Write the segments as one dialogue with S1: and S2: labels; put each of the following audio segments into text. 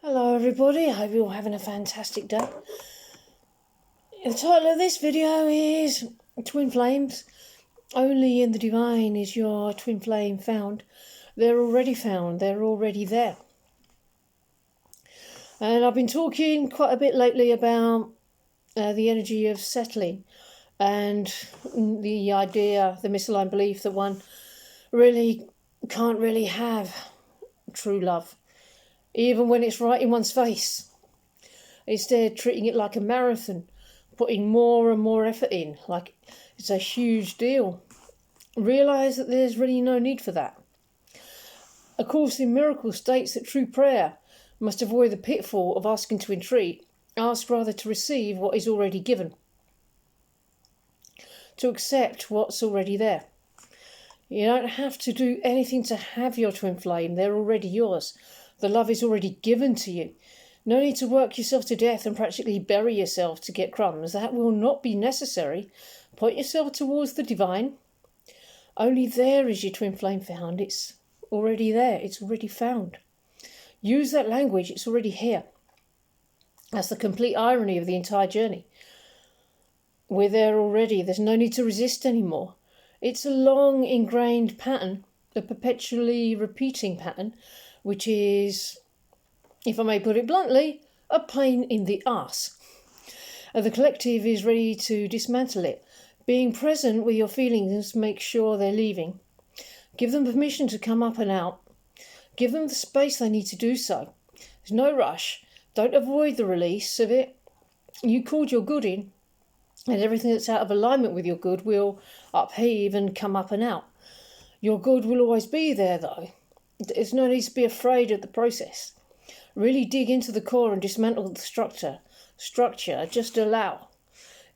S1: Hello everybody, I hope you're all having a fantastic day. The title of this video is Twin Flames. Only in the divine is your twin flame found. They're already found, they're already there. And I've been talking quite a bit lately about the energy of settling and the idea, the misaligned belief that one really can't really have true love, even when it's right in one's face. Instead, treating it like a marathon, putting more and more effort in, like it's a huge deal. Realise that there's really no need for that. A Course in Miracles states that true prayer must avoid the pitfall of asking to entreat, ask rather to receive what is already given, to accept what's already there. You don't have to do anything to have your twin flame, they're already yours. The love is already given to you. No need to work yourself to death and practically bury yourself to get crumbs. That will not be necessary. Point yourself towards the divine. Only there is your twin flame found. It's already there. It's already found. Use that language. It's already here. That's the complete irony of the entire journey. We're there already. There's no need to resist anymore. It's a long ingrained pattern, a perpetually repeating pattern, which is, if I may put it bluntly, a pain in the arse. The collective is ready to dismantle it. Being present with your feelings, make sure they're leaving. Give them permission to come up and out. Give them the space they need to do so. There's no rush. Don't avoid the release of it. You called your good in, and everything that's out of alignment with your good will upheave and come up and out. Your good will always be there, though. There's no need to be afraid of the process. Really dig into the core and dismantle the structure. Just allow.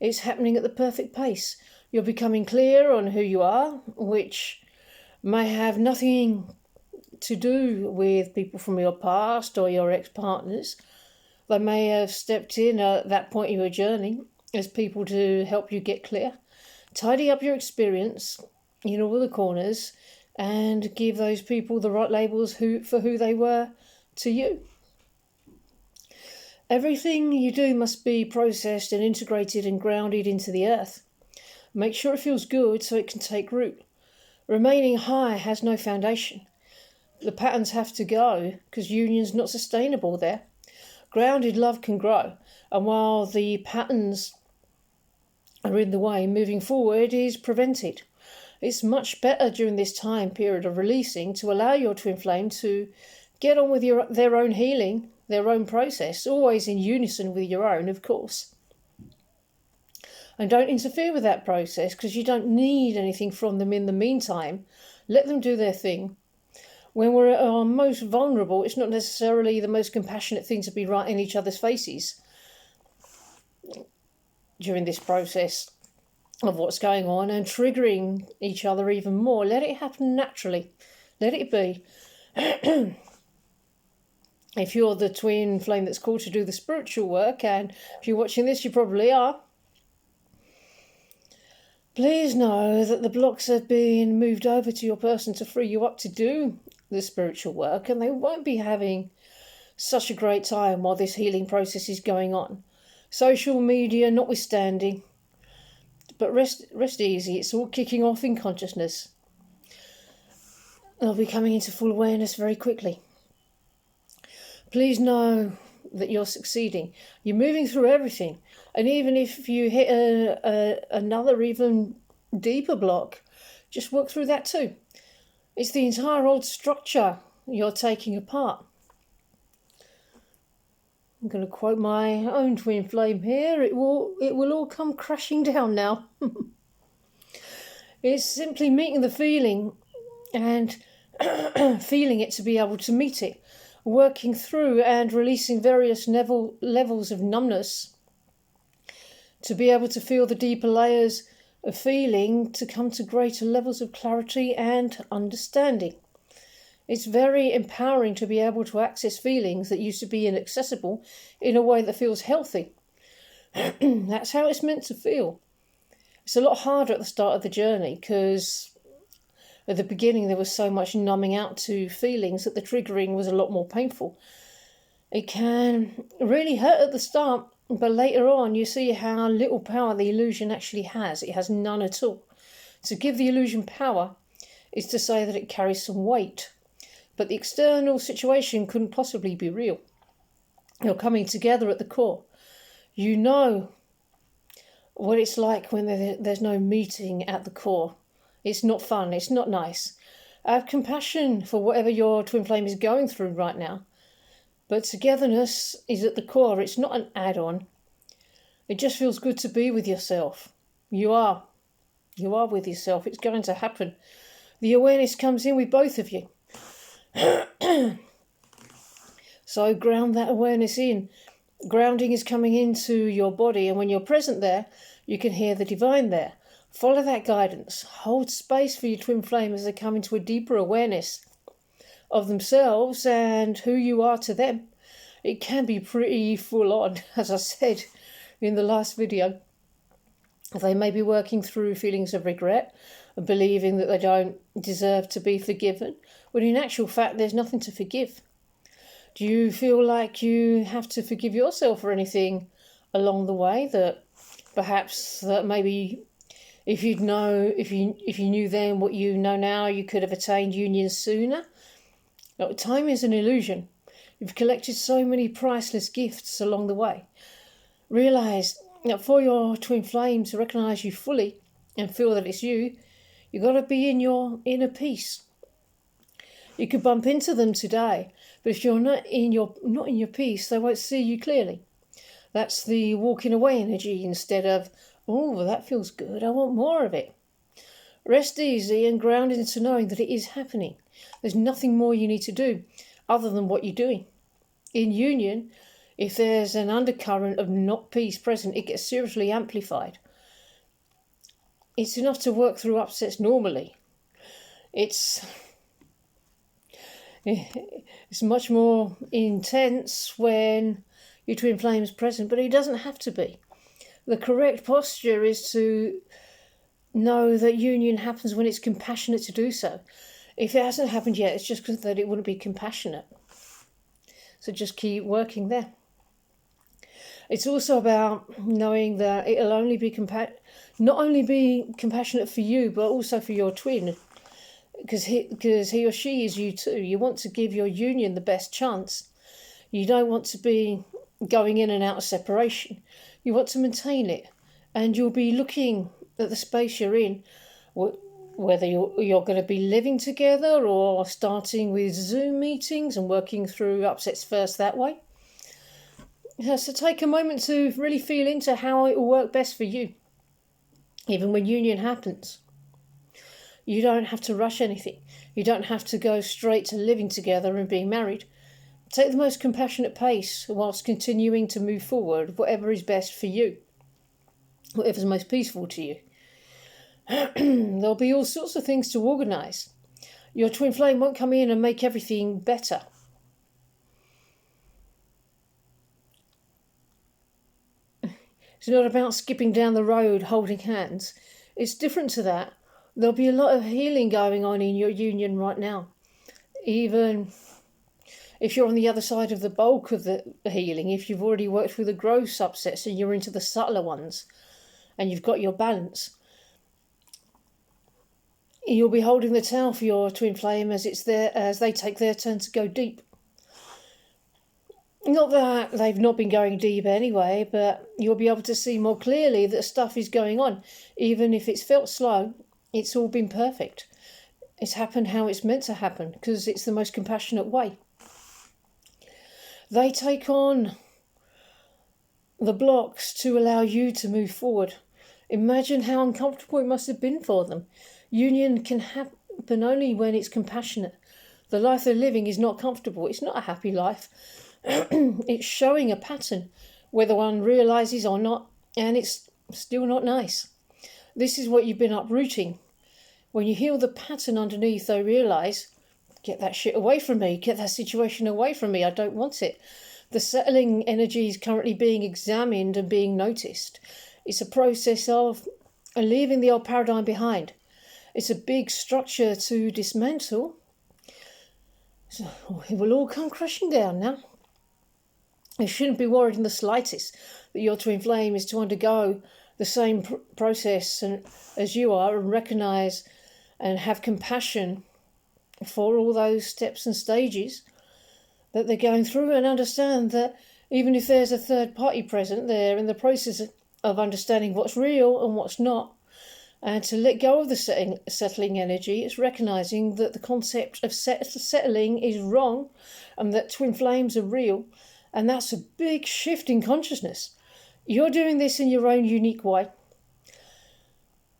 S1: It's happening at the perfect pace. You're becoming clear on who you are, which may have nothing to do with people from your past or your ex-partners. They may have stepped in at that point in your journey as people to help you get clear. Tidy up your experience in all the corners and give those people the right labels for who they were to you. Everything you do must be processed and integrated and grounded into the earth. Make sure it feels good so it can take root. Remaining high has no foundation. The patterns have to go because union's not sustainable there. Grounded love can grow, and while the patterns are in the way, moving forward is prevented. It's much better during this time period of releasing to allow your twin flame to get on with their own healing, their own process, always in unison with your own, of course. And don't interfere with that process because you don't need anything from them in the meantime. Let them do their thing. When we're at our most vulnerable, it's not necessarily the most compassionate thing to be right in each other's faces during this process of what's going on and triggering each other even more. Let it happen naturally. Let it be. If you're the twin flame that's called to do the spiritual work, and if you're watching this, you probably are, please know that the blocks have been moved over to your person to free you up to do the spiritual work, and they won't be having such a great time while this healing process is going on. Social media notwithstanding, but rest easy, it's all kicking off in consciousness. They'll be coming into full awareness very quickly. Please know that you're succeeding. You're moving through everything. And even if you hit another even deeper block, just work through that too. It's the entire old structure you're taking apart. I'm going to quote my own twin flame here. It will all come crashing down now. It's simply meeting the feeling and feeling it to be able to meet it. Working through and releasing various levels of numbness to be able to feel the deeper layers of feeling to come to greater levels of clarity and understanding. It's very empowering to be able to access feelings that used to be inaccessible in a way that feels healthy. That's how it's meant to feel. It's a lot harder at the start of the journey because at the beginning there was so much numbing out to feelings that the triggering was a lot more painful. It can really hurt at the start, but later on you see how little power the illusion actually has. It has none at all. To give the illusion power is to say that it carries some weight, but the external situation couldn't possibly be real. You're coming together at the core. You know what it's like when there's no meeting at the core. It's not fun, it's not nice. Have compassion for whatever your twin flame is going through right now. But togetherness is at the core. It's not an add-on. It just feels good to be with yourself. You are with yourself. It's going to happen. The awareness comes in with both of you. So ground that awareness in. Grounding is coming into your body, and when you're present there, you can hear the divine there. Follow that guidance. Hold space for your twin flame as they come into a deeper awareness of themselves and who you are to them. It can be pretty full on, as I said in the last video. They may be working through feelings of regret, believing that they don't deserve to be forgiven, when in actual fact there's nothing to forgive. Do you feel like you have to forgive yourself for anything along the way, that perhaps that maybe if you knew then what you know now, you could have attained union sooner? No, time is an illusion. You've collected so many priceless gifts along the way. Realise that for your twin flame to recognise you fully and feel that it's you, you've got to be in your inner peace. You could bump into them today, but if you're not in your peace, they won't see you clearly. That's the walking away energy instead of, oh, that feels good, I want more of it. Rest easy and ground into knowing that it is happening. There's nothing more you need to do other than what you're doing. In union, if there's an undercurrent of not peace present, it gets seriously amplified. It's enough to work through upsets normally. It's much more intense when your twin flame is present, but it doesn't have to be. The correct posture is to know that union happens when it's compassionate to do so. If it hasn't happened yet, it's just because that it wouldn't be compassionate. So just keep working there. It's also about knowing that it'll only be not only be compassionate for you, but also for your twin, because he or she is you too. You want to give your union the best chance. You don't want to be going in and out of separation. You want to maintain it, and you'll be looking at the space you're in, whether you're going to be living together or starting with Zoom meetings and working through upsets first that way. So take a moment to really feel into how it will work best for you. Even when union happens, you don't have to rush anything. You don't have to go straight to living together and being married. Take the most compassionate pace whilst continuing to move forward, whatever is best for you, whatever's most peaceful to you. There'll be all sorts of things to organise. Your twin flame won't come in and make everything better. It's not about skipping down the road holding hands. It's different to that. There'll be a lot of healing going on in your union right now. Even if you're on the other side of the bulk of the healing, if you've already worked through the gross upsets and you're into the subtler ones and you've got your balance, you'll be holding the towel for your twin flame as they take their turn to go deep. Not that they've not been going deep anyway, but you'll be able to see more clearly that stuff is going on. Even if it's felt slow, it's all been perfect. It's happened how it's meant to happen, because it's the most compassionate way. They take on the blocks to allow you to move forward. Imagine how uncomfortable it must have been for them. Union can happen only when it's compassionate. The life they're living is not comfortable. It's not a happy life. It's showing a pattern, whether one realises or not, and it's still not nice. This is what you've been uprooting. When you heal the pattern underneath, they realise, get that shit away from me, get that situation away from me, I don't want it. The settling energy is currently being examined and being noticed. It's a process of leaving the old paradigm behind. It's a big structure to dismantle. So it will all come crashing down now. You shouldn't be worried in the slightest that your twin flame is to undergo the same process as you are, and recognise and have compassion for all those steps and stages that they're going through, and understand that even if there's a third party present, they're in the process of understanding what's real and what's not. And to let go of the settling energy, it's recognising that the concept of settling is wrong and that twin flames are real. And that's a big shift in consciousness. You're doing this in your own unique way.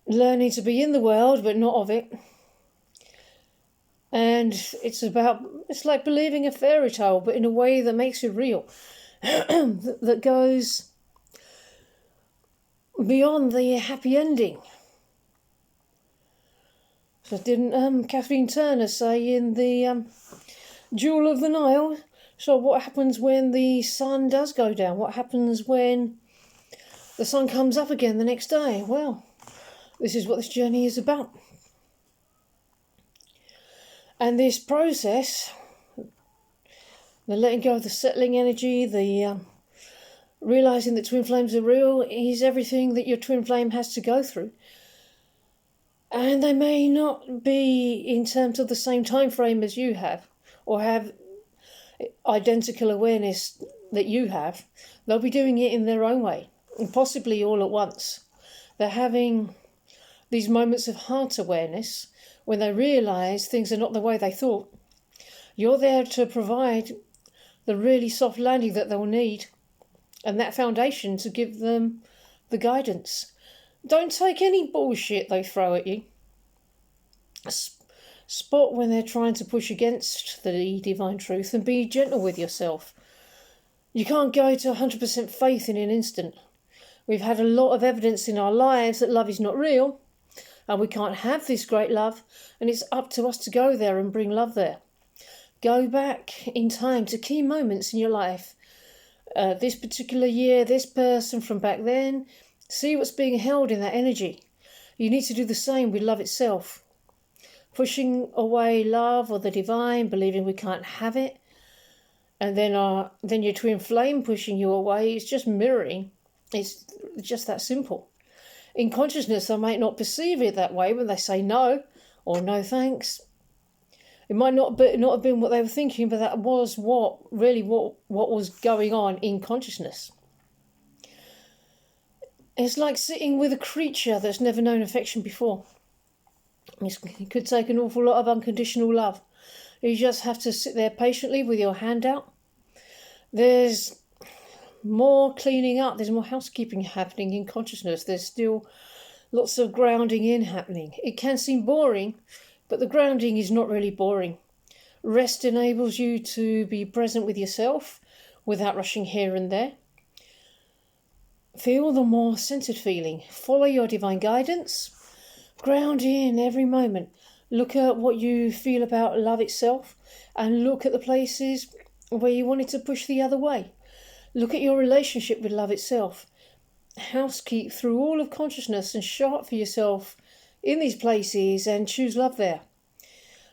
S1: Learning to be in the world, but not of it. And it's like believing a fairy tale, but in a way that makes it real. that goes beyond the happy ending. So didn't Kathleen Turner say in the Jewel of the Nile, so what happens when the sun does go down? What happens when the sun comes up again the next day? Well, this is what this journey is about. And this process, the letting go of the settling energy, the realising that twin flames are real, is everything that your twin flame has to go through. And they may not be in terms of the same time frame as you have, or have identical awareness that you have. They'll be doing it in their own way, and possibly all at once. They're having these moments of heart awareness when they realise things are not the way they thought. You're there to provide the really soft landing that they'll need, and that foundation to give them the guidance. Don't take any bullshit they throw at you. Spot when they're trying to push against the divine truth, and be gentle with yourself. You can't go to 100% faith in an instant. We've had a lot of evidence in our lives that love is not real, and we can't have this great love, and it's up to us to go there and bring love there. Go back in time to key moments in your life. This particular year, this person from back then. See what's being held in that energy. You need to do the same with love itself. Pushing away love or the divine, believing we can't have it, and then your twin flame pushing you away, is just mirroring. It's just that simple. In consciousness, they might not perceive it that way when they say no or no thanks. It might not have been what they were thinking, but that was what was going on in consciousness. It's like sitting with a creature that's never known affection before. It could take an awful lot of unconditional love. You just have to sit there patiently with your hand out. There's more cleaning up, there's more housekeeping happening in consciousness. There's still lots of grounding in happening. It can seem boring, but the grounding is not really boring. Rest enables you to be present with yourself without rushing here and there. Feel the more centered feeling. Follow your divine guidance. Ground in every moment. Look at what you feel about love itself, and look at the places where you wanted to push the other way. Look at your relationship with love itself. Housekeep through all of consciousness and show up for yourself in these places and choose love there.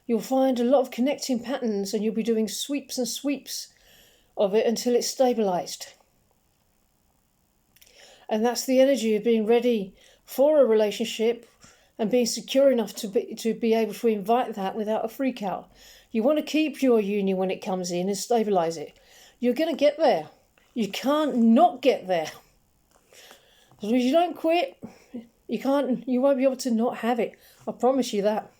S1: You'll find a lot of connecting patterns, and you'll be doing sweeps and sweeps of it until it's stabilised. And that's the energy of being ready for a relationship and being secure enough to be able to invite that without a freak out. You want to keep your union when it comes in and stabilise it. You're going to get there. You can't not get there. As long as you don't quit, you won't be able to not have it. I promise you that.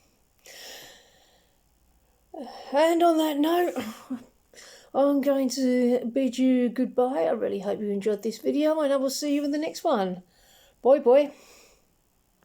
S1: And on that note, I'm going to bid you goodbye. I really hope you enjoyed this video, and I will see you in the next one. Bye, boy.